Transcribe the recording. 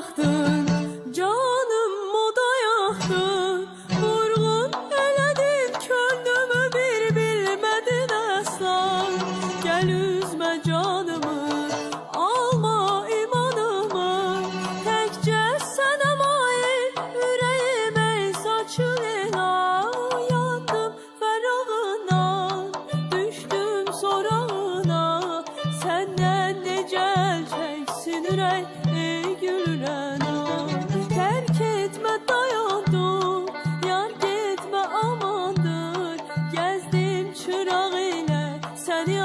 baxdın, canım moda yaxdın. Vurğun elədin könlümü, bir bilmədin əslan. Gəl üzmə canımı, alma imanımı. Təkcə sənə mail ürəyim ey saçın ela. Yandım fərağından, düşdüm sorağına. Səndən necəl çəksin ürək ey gülrəna. Tərk etmə dayandım, yar getmə amandır. Gəzdim çıraq ilə səni